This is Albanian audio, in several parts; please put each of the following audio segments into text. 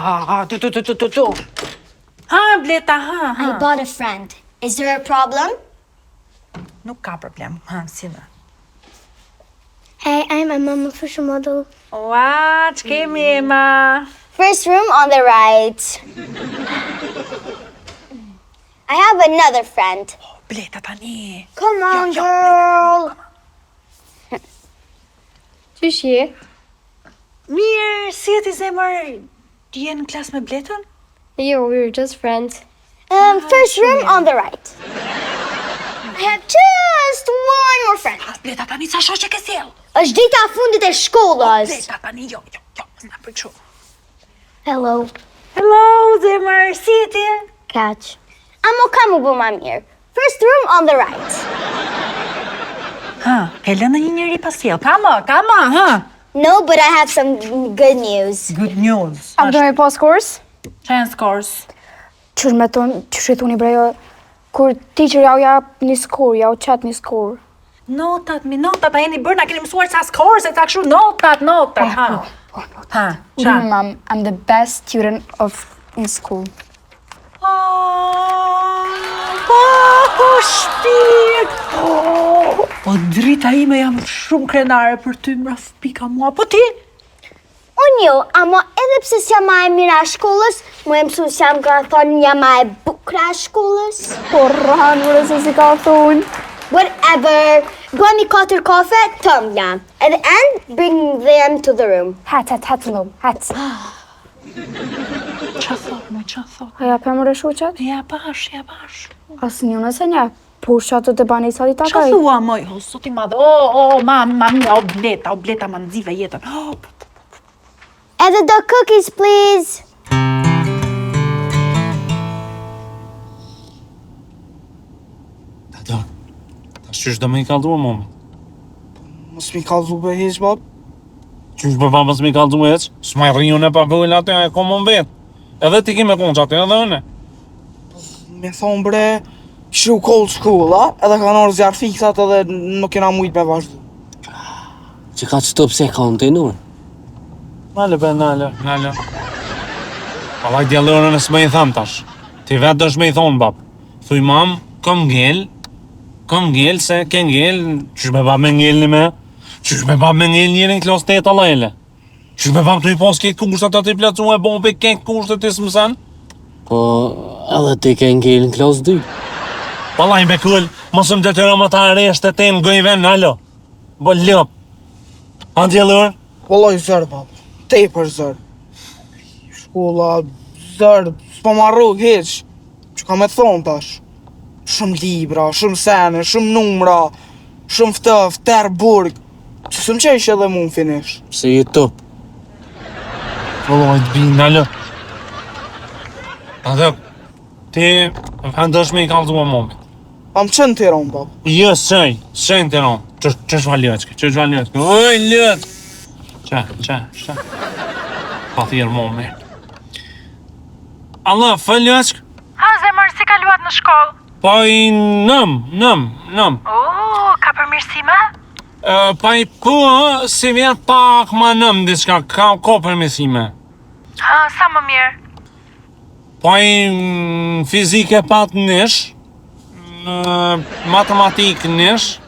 Tu. Ha, Bleta, ha. I bought a friend. Is there a problem? Nuk ka problem. Ha, si dhe. Hey, I'm a mama fashion model. Ua, që kemi, Ema? First room on the right. I have another friend. Bleta tani. Come on, girl. Qysh je? Mirë, si e ti zemër, ti je në klas me Bletën? Jo, we're just friends. First room on the right. I have just one more friend. Bleta tani, sa shoqe ke sjell? Është dita e fundit e shkollës. Bleta tani, jo, s'na për kështu. Hello. Hello, zemër, si e ti? Catch. Amo kam u bë ma mirë. First room on the right. Ha, ke lënë një njëri pas sjell. Kama, ha. No, but I have some good news. Good news. A do me pas kurs? Çfarë skors? Qysh me ton, qysh e thuni bre jo, kur teacher ja u jap një skur, ja u qat një skur. Notat, a jeni bërë, na keni mësuar sa skor, se ta kështu notat, ha. Ha, qa? Mom, I'm the best student in school. Shpirt! O, drita ime jam shumë krenare për ty, mraf pika mua, po ti? Unë jo, amo edhe pse s'jam ma e mira e shkollës, mu e mësu s'jam ka thonë jam ma e bukra e shkollës. Por rahan, vërë se si ka thonë. Whatever. Bëni 4 kafe, tëm jam. At the end, bring them to the room. Hat, mom, hat. Qa thot? A ja për më rëshuqet? Ja bash. Asë një nëse një, pusha të të bani sa di Qa takaj. thua, moj, sot i madhe, mami, o bleta, ma nëzive jetën. And the cookies, please. Ta qysh do me i kaldu e momi? Mos mi kaldu be heq, bab. Qysh për pa mos mi kaldu e që? S'ma i rriun e pa vëllë atë e ko më vetë. Edhe ti ki me konë që atë edhe une. Me thonë bre, shu cold school, a? Edhe ka nërë zjarë fiksat edhe nuk kena mujt me vazhdu. Që ka qëto pse kontinuar? Nale. Palaj djallërën e s'me i tham tash. Ti vetë dësh me i thonë, bab. Thuj mam, kom ngell, se ke ngell, qysh me bab me ngell një me? Qysh me bab me ngell njërin klas 8 alajle? Qysh me bab të i pas këtë kushtet atë i placu e bon për këtë kushtet të s'mësan? Po, edhe ti ke ngell në klas 2. Palaj me kull, mosëm të të rëmë të aresht e te në gojven, alo. Bo lëp. A djallërën? Vëllaj zërë, bab. Te për zërë. Shkolla, zërë, s'po marru heq. Që ka me thonë tash? Shumë libra, shumë sene, shumë numra, shumë ftëf, terburg. Që sëm qesh edhe mu në finish. Pse je top? Vëllaj të binë, alo. Atë, ti vendosh me i kaldu e momit. Am qënë të ronë, bab. Jo, s'qenj të ronë. Qësh va lëqke, Oj, lëqke. Qa. Pa thirë momi. Allah, fë lëqke. Ha, zemër, si ka luat në shkollë? Pa i nëm. Ka përmirësime? Pa i si vjet pak ma nëm diçka, ka përmirësime. Ha, sa më mirë. Pa i fizike pat nish, në matematik nish,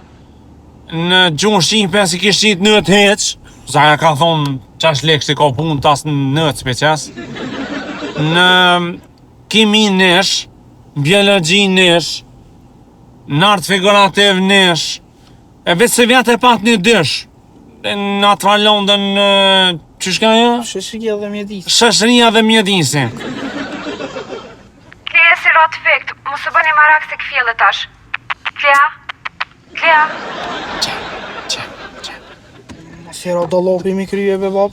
në gjuhë shqipe si kish qitë nëtë heq, Zaja ka thonë qash lekë që ka punë tas në nëtë speqes, në kimi nish, biologi nish, në artë figurativ nish, e vetë se vjetë e pat një dysh, në atë valon dhe në... Qyshka jo? Shëshria dhe mjedisi. Shëshria dhe mjedisi. Klea si rotë fikt, mos të bëni marak se këfjellë tash. Klea. Sera do lopi mi kryje be bab.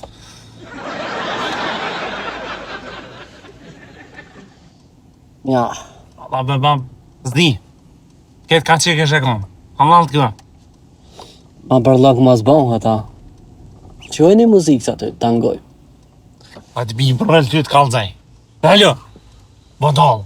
Ja. Allah be bab, zdi. Ketë ka që kesh e konë. Allah të kjo. Ma për lak mas bon, ata. Qojnë i muzikë sa të tangoj. A të bijë për rëllë ty të kalëzaj. Alo, bodol.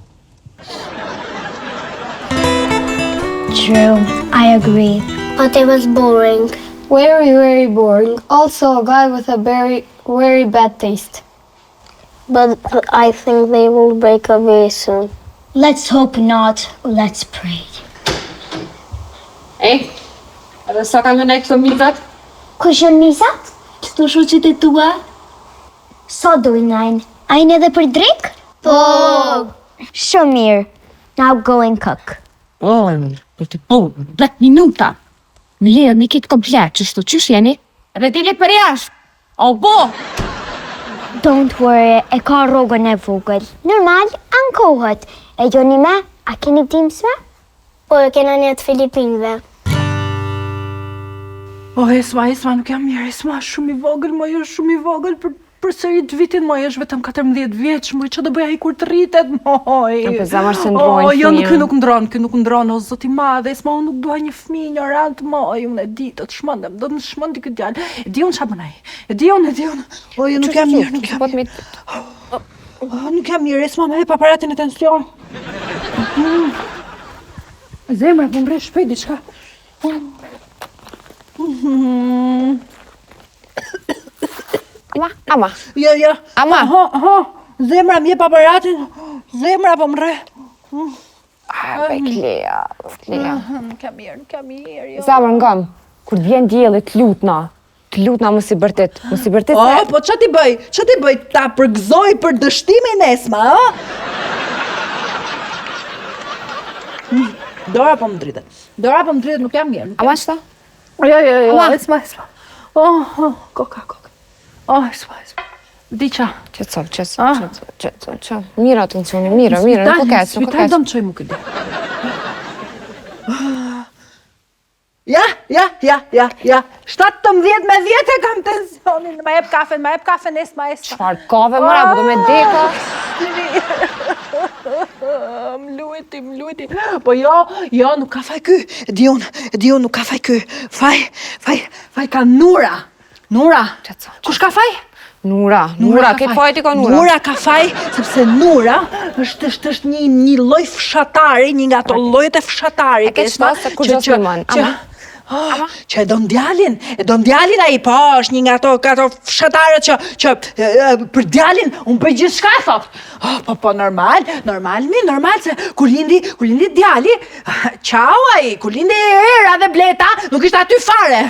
True, I agree. But it was boring. Very, very boring. Also a guy with a very, very bad taste. But I think they will break up very soon. Let's hope not. Let's pray. Edhe sa kanë hënë këto mizat? Kush janë mizat? Këto shoqit e tua? Sa dojnë ajnë? Ajnë edhe për drek? Po! Shumë mirë. Now go and cook. Po, 10 minuta. Në lirë një kitë komplet, qështu qysh jeni? Edhe dili për jashtë. O, bo! Don't worry, e ka rrogën e vogël. Normal, ankohet. E joni me, a keni dimsve? Po, e kena një të Filipinëve. Esma, nuk jam mirë, Esma, shumë i vogël, moj është shumë i vogël për sërit vitin, moj është vetëm 14 vjeç, moj që do bëja i kur të rritet, moj. Për zamar se ndrojnë Jo, fëmijën. ky nuk ndronë, o zoti madhe, Esma, unë nuk dua një fëmijë ignorant, moj, unë e di, do të shmëndem, do të më shmëndi këtë djalë. E di unë qa bënaj, e di unë. O, jo, nuk jam mirë, nuk jam mirë, Esma, me hep aparatin e tension. Zemra, po mbre shpejt, diçka. Ama. Jo. Ama. Zemra, më jep aparatin. Zemra, po mre. Klea. Nuk jam mirë, jo. Zamër ngam, kur të vjen dielli të lutna mos i bërtet se... Po që ti bëj? Ta përgëzoj për dështimin, Esma, a? Dora po më dritet, nuk jam mirë. Ama qëta? Jo, Ama. Esma. Koka. Esma. Diqa. Qëtëso. Mira atencioni, mira, nuk po kes. Spital do më qoj mu këtë. Ja. 17 me 10 e kam tensionin. Ma jep kafen, Esma. Çfarë kave mëra, po do me deka? Më lueti. Po jo, nuk ka faj ky. E di unë, nuk ka faj ky. Faj ka Nura. Kush ka faj? Nura, këtë fajt i ka Nura. Nura ka faj, sepse Nura është një lloj fshatari, një nga ato llojet e fshatarit. E ke shtas se kur gjo s'mon. Që e do ndjalin ai, po, është një nga ato fshatarët që për djalin unë bëj gjithçka, thot. Po normal, se kur lindi djali, qau ai, kur lindi Era dhe Bleta, nuk ishte aty fare.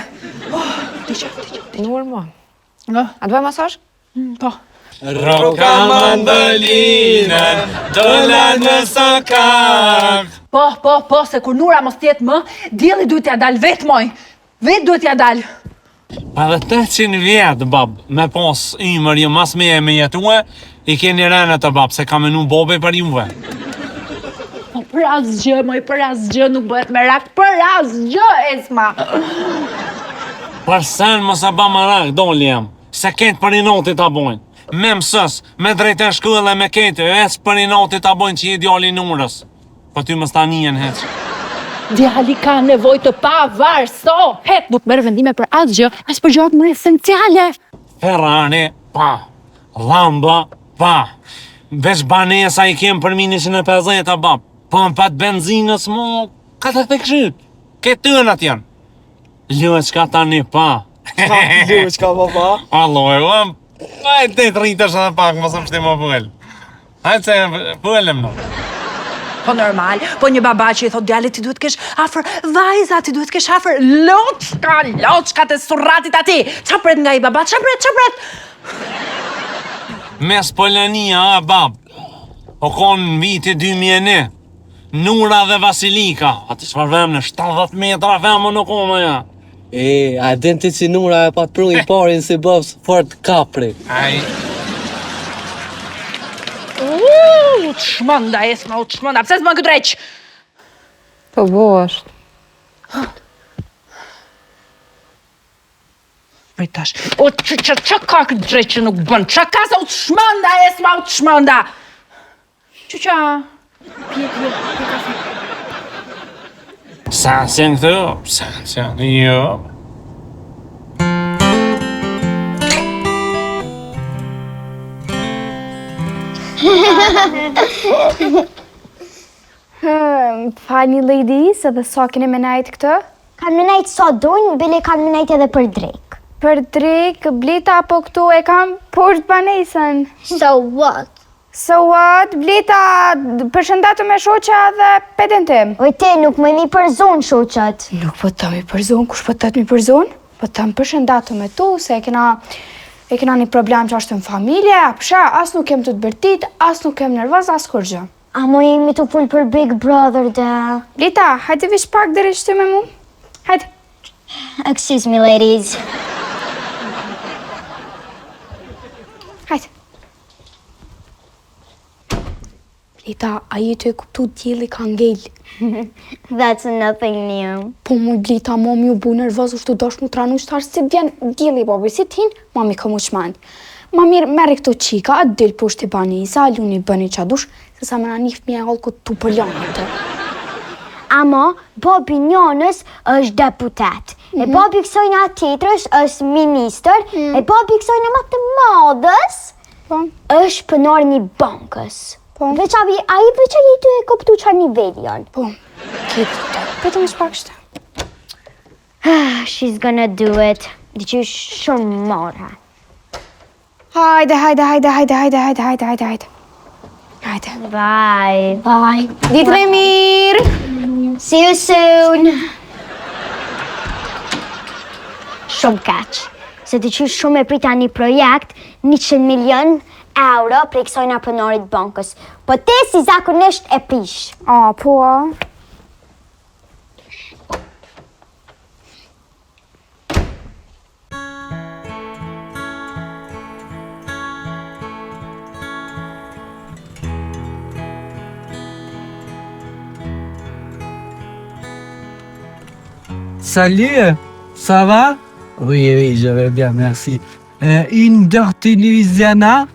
Normal. A të bëj masazh? Po. Roka mandolinën, dola në sokak. Po, se kur Nura mos tjetë më, dielli duhet t'ja dal vetë, moj. Vetë duhet t'ja dal. Pa dhe 800 vjetë, bab, me pos imër ju mas me jetue, i keni rene të bab, se ka menu bobe për juve. Po për asgjë, nuk bëhet merak, për asgjë, Esma. Për sen mos e ba marak, doli jam, se ketë për i noti t'a bojnë. Me mësës, me drejten shkullë e me ketë, për i noti t'a bojnë që i djali Nurës. Po ty më stanijen heq. Djali ka nevoj të pavarësohet. Nuk merë vendime për asgjë, as për gjatë më esenciale. Ferrari, pa. Lamba, pa. Veç banesa i kem për 150 bab. Po në pat benzinës mo, ka të këshyt. Këtë tënat janë. Luet qka tani pa. Luet qka pa? Alloj, hajtë të rritësh edhe pak, mos më shti më pëll. Hajtë se pëllem në. Po normal, po një baba që i thot djalit ti duhet kesh afër vajza, ti duhet kesh afër loçka të surratit ati. Qa pret nga i baba, qa pret? Mes Polania, bab. O konë në viti 2001. Nura dhe Vasilika. Ati shfar vem në 70 metra vemë në koma ja. A den ti që Nura e pat pru i parin si bëvës Fort Capri. Aj. U të shmënda, Esma, u të shmënda. Pse s'mën këtë dreq? Po bo është. Pritash. O, që ka këtë dreq që nuk bën? Që ka sa u të shmënda, Esma, u të shmënda? Që? Pje kafe. Sasin këtu, sasin, jo. Falni ladies, edhe sa keni me najt këtë? Kanë me najt sa dojnë, bile kanë me najt edhe për drejk. Për drik, Blita, po këtu e kam poshtë banesën. So what? So what? Blita, përshëndetu me shoqa dhe peten tim. Oj te, nuk më një për zonë shoqat. Nuk po të mi për zonë, kush po të mi për zonë? Po të më përshëndetu me tu, se e kena një problem që është në familje, apësha, as nuk kem të të bërtit, as nuk kem nervoz, as kur gjë. A mo jemi të full për Big Brother dhe... Blita, hajde vish pak dhe rishtë me mu. Hajde. Excuse me, ladies. Hajde. Blita, a i të e kuptu djeli ka ngell. That's nothing new. Po mu Blita, mami u bu nervoz, është të dosh mu tranu shtarë, si vjen djeli babi, si tin, mami ka mu qmend. Ma mirë, meri këto qika, atë dilë poshtë i banisa, luni bëni qa dush, se sa mëna një fëmija halë këtë tu përljanë të. Ama, Bobi njënës është deputet. E Bobi kësojnë atë tjetrës është minister. E Bobi kësojnë më të madhës është pënar një bankës. Veç a i veç a i të e koptu qa nivelli janë. Po, kitë të, petëm është pak shtë. She's gonna do it. Dhe që shumë marra. Hajde. Bye. Bye. Ditë e mirë! See you soon. Shumë kaq. Se të që shumë e prita një projekt, 100 milion euro për i kësojna pënorit bankës. Po te si zakonisht e prish. A, po, a? Salut, ça va? Oui, je vais bien, merci. Une tortillisiana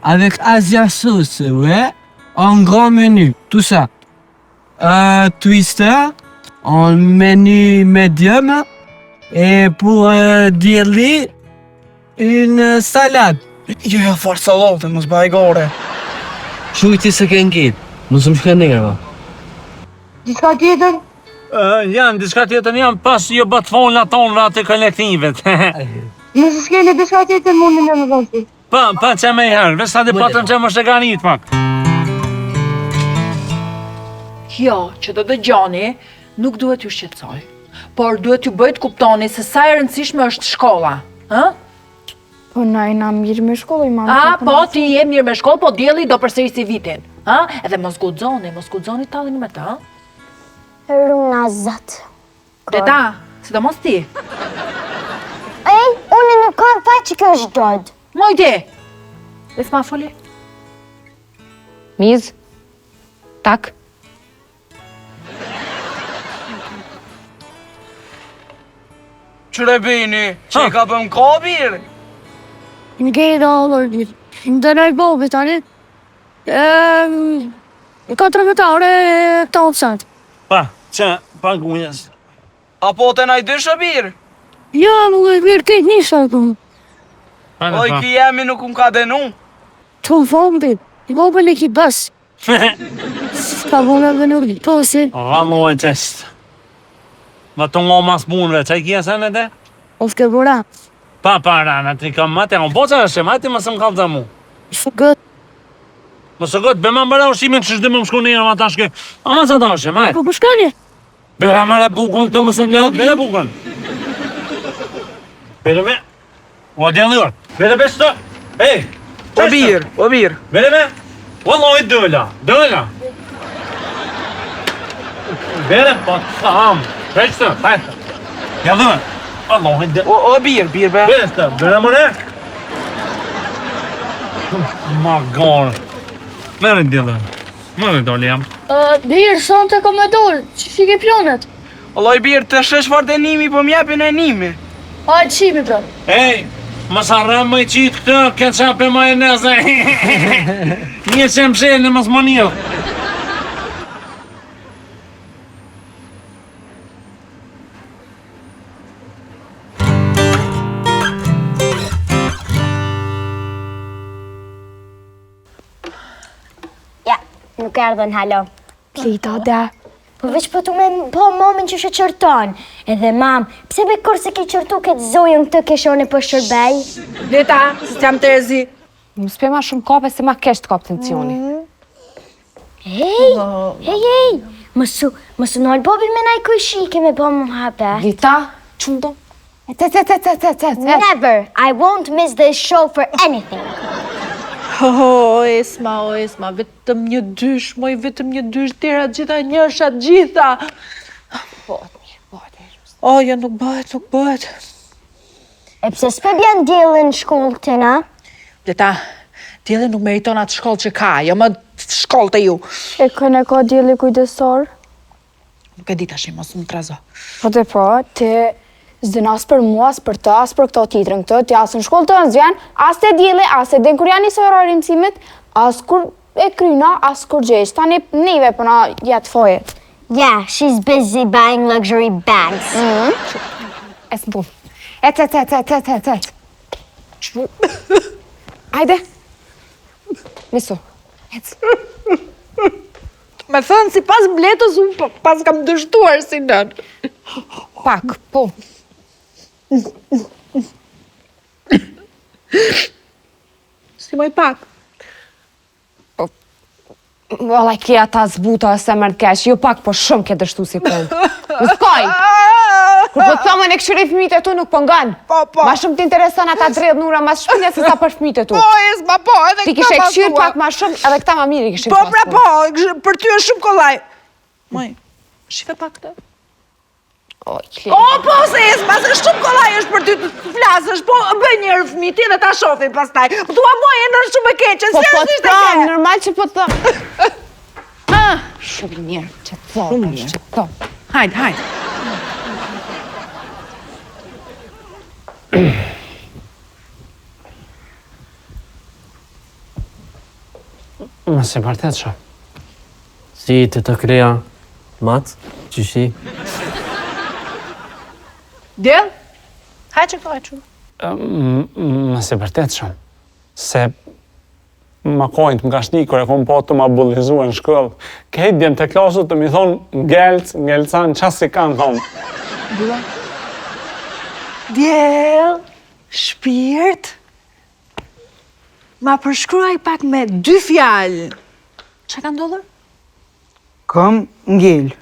avec Asia sauce, ouais. En grand menu, tout ça. Twister en menu medium. Et pour Dirli, une salade. Jo, farë salate, mos bajgore. Shujti se ke ngit. Mos më shka njerë, ba. Diska tjetër? Janë, diska tjetër janë pas jo bat folna tonë atë kolektivet. Nëse s'keni diska tjetër mundin e më dhënësi. Pa që me herë, vesa dhe patëm që më shëganit pak. Kjo që do dëgjoni nuk duhet ju shqetësoj, por duhet ju bëjt kuptoni se sa e rëndësishme është shkolla. Po na e na mirë me shkollë i mamë. Po ti je mirë me shkollë, po djeli do përsërisi vitin. Edhe mos guxoni tallin me ta. Runa zot. Dhe ta, sidomos ti. Ej, unë nuk kam faj që kjo është dodë. Mojti, dhe s'ma foli. Miz. Tak. Qëre bini, që i ka pëm kabir? Në gejë da allër, në dënaj bobi tani. 4 vjetare e 8%. Pa, që, pa gujës. Apo të naj dy shëbir? Ja, nuk e mirë këtë një shakëm. Oj, ki jemi nuk më ka denu. Të më fondi, i bobi në ki bës. Ska vona dhe në posi. Ramo e test. Ma të ngo mas punve, që i kja se në te? O s'ke vëra. Pa, në të kam mate, on po që është, mate më së më kalë të mu. Shë gët. Më së gëtë, be ma mbëra ushimin që shdi më më shku njërë, ma ta shke. A ma së ta është, majtë. Po përshkani? Be ma mëra bukën, të më së më bere bukën. Bere me. O djelior, bere be shtë. Ej, O bir. bere me. Wallahi dëlla. Bere, po të tham. Shtë, hajtë. Djelior, Wallahi dëlla. O bir be. Bere shtë, bere më ne. Ma gorë. Merë djelior. Merë dole jam. Dirë, sonë të kom e dorë, që shike pjonet. Allah i bir, të shesh farë denimi, po mjepin e nimi. A, qimi, pra. Ej, mos harram më i qitë këtë, ketchup e majoneze. Një që më shelë në mos më njëllë. Ja, nuk erdhen halo. Plita dhe, Po veç po tu me po mamin që shë qërton. Edhe mam, pse be kur se ki qërtu këtë zojën të keshone për shërbej? Leta, së jam Terezi. Më s'pe ma shumë kape se ma kesh të kapë tensioni. Hej, mësu nalë bobi me naj kuj shike me bo mu hape. Lita, qumë do? Never, I won't miss this show for anything. Esma, vetëm një dysh, vetëm një dysh, tjera gjitha njërshat gjitha. Ja, nuk bëhet. E pse s'pe bjen djelën shkollë të na? Leta, djeli nuk meriton atë shkollë që ka, jo më shkollë të ju. E këne ka djeli kujdesor? Nuk e di tash, mos më trazo. Po të po, ti zdin as për mua, as për të, as për këto titrën këtë, ti as në shkollë të nëzvjen, as të djeli, as të den kur janë njësë orarin cimit, as kur e kryna, as kur gjesh. Tani neve për na jetë fojet. Yeah, she's busy buying luxury bags. Es më punë. Et. Ajde. Nisu. Ec. Me thënë, si pas mbletës, unë pas kam dështuar si nën. Pak, po. Si moj pak. Valla kja ta zbuta se mërë kesh, jo pak, po shumë ke dështu si punë. Në skoj! Kur po të thomën e këshyri fëmijët e tu nuk po nganë. Po. Ma shumë t'intereson ata dredh nura mas shpine se sa për fëmijët e tu. Esma, po, edhe Ti kishe këshyr pak ma shumë, edhe këta ma mirë i kishe Po, për ty është shumë kollaj. Moj, shife pak të. Po, se Esma, se shumë kollaj është për ty të flasësh, po, bëj njërë fëmi, ti dhe ta shofi pastaj. Po, tua moj e nërë shumë e keqe, Po po seriosisht të e thom, ke. normal që po të thom. Shumë mirë, që të thom, që të thom. Hajde. Më se vërtet shumë. Si të kreja, Mat, qyshi? Del? Hajde që këto. Më se vërtet shumë. Se ma kojnë të nga shni, kër e kom po të ma bullizua në shkollë. Kejt djemë të klasët të mi thonë ngelcan, qasë si kanë thonë. Del, shpirt, ma përshkruaj pak me 2 fjalë. Qa ka ndodhër? Kam ngel.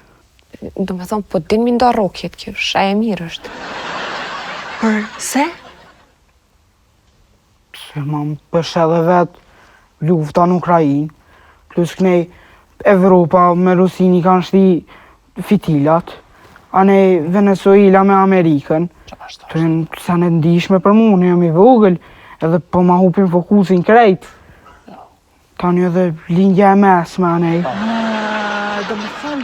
Do me thonë, po din mi nda rokjet kjo, shaj e mirë është. Për se? Se ma më përshedhe vetë lufta në Ukrajinë, plus kënej Evropa me Rusini kanë shti fitilat, a ne Venezuela me Amerikën. Të jenë sa ne ndishme për mu, ne jam i vogël, edhe po ma hupin fokusin krejt. Tani edhe lindja e mesme a nej. Do me thënë,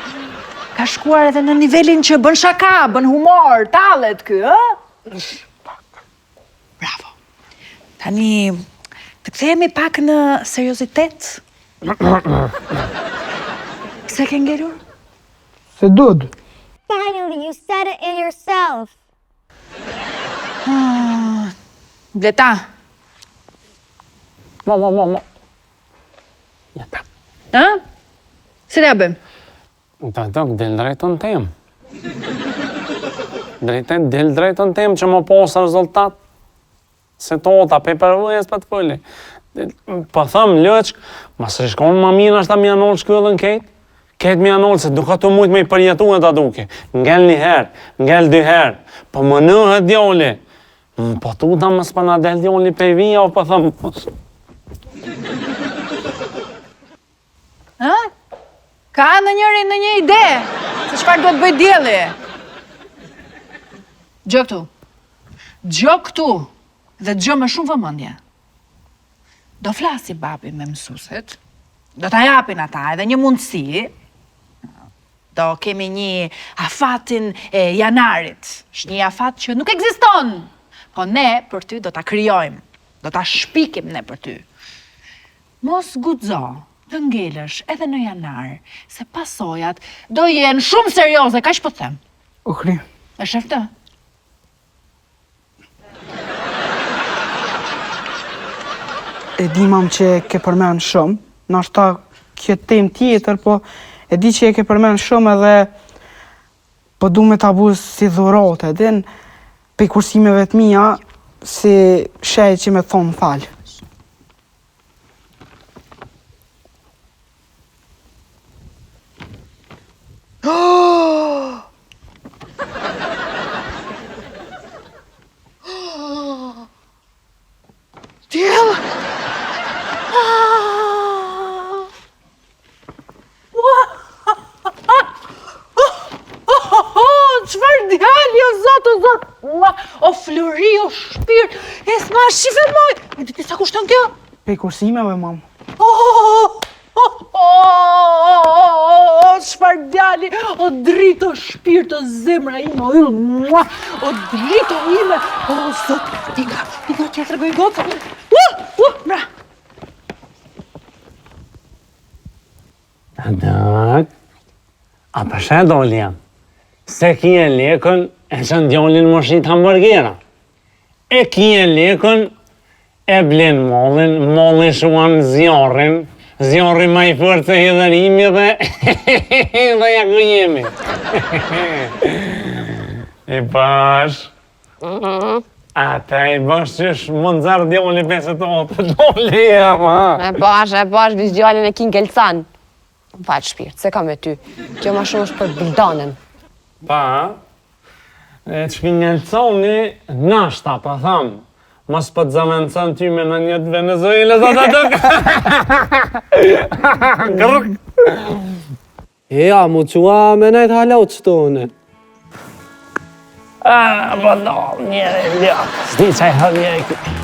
ka shkuar edhe në nivelin që bën shaka, bën humor, tallet ky, Bravo. Tani, të kthehemi pak në seriozitet. Pse ke ngelur? Se dud. Finally, you said it in yourself. Bleta. Mo. Ha? Si le bëjmë? Del drejton tem. Del drejton tem që më posë rezultat. Se ta pe përvojës për të fëlli. Po thëmë, lëq, ma së shkonë ma mirë është ta mi anollë shkyllën kejtë. Kejtë mi anollë se duka të mujtë me i përjetu e ta duke. Ngell 1 herë, ngell 2 herë, po më nëhet djoli. Po tu ta më s'pana del djoli pe vija, o po thëmë, Ha? Ka në një ide, se çfarë duhet bëj dielli. Gjë këtu, dhe gjë me shumë vëmendje. Do flasi babi me mësuesit, do ta japin ata edhe një mundësi. Do kemi një afatin e janarit, është një afat që nuk ekziston, po ne për ty do ta krijojmë, do ta shpikim ne për ty. Mos guxo të ngelësh edhe në janar, se pasojat do jenë shumë serioze, kaq po të them. Ukri. E shef të? E dimam që ke përmen shumë, nashta kjo tem tjetër, po E di që e ke përmend shumë edhe po du me ta buz si dhurate, din pe kursimeve të mia si shej që me thonë falë. Djela! Çfarë djali o zot, o zot! O flori, o shpirt, e s'ma shife moj! E di sa kushton kjo? Pe kursimeve, mam. Çfarë djali, o dritë, o shpirt, o zemra ime, o yll, o dritë, o ime, o zot, tika, t'ja tregoj goca. Mra! Anak, a përshë doli jam, se kje lekën e që ndjollin moshit hamburgera. E kje lekën e blen mollin shuan zjarrin ma i fort se hidhërimi dhe dhe ja ku jemi. I bash, ata i bash qësh mund zarë djolli 58, doli jam, ha. E bash, vish djallin e kin Gelcan. Falë shpirt, se ka me ty. Kjo ma shumë është për bildanën. Pa, e që kin Gelconi, nashta, pa thamë. Mos po të zamencan ty me në njët Venezuela, Grrrk. Ja, mu qua me nejt halau që tonë. Bëllon, njëre, ljak. S'di qaj hëllë njëri.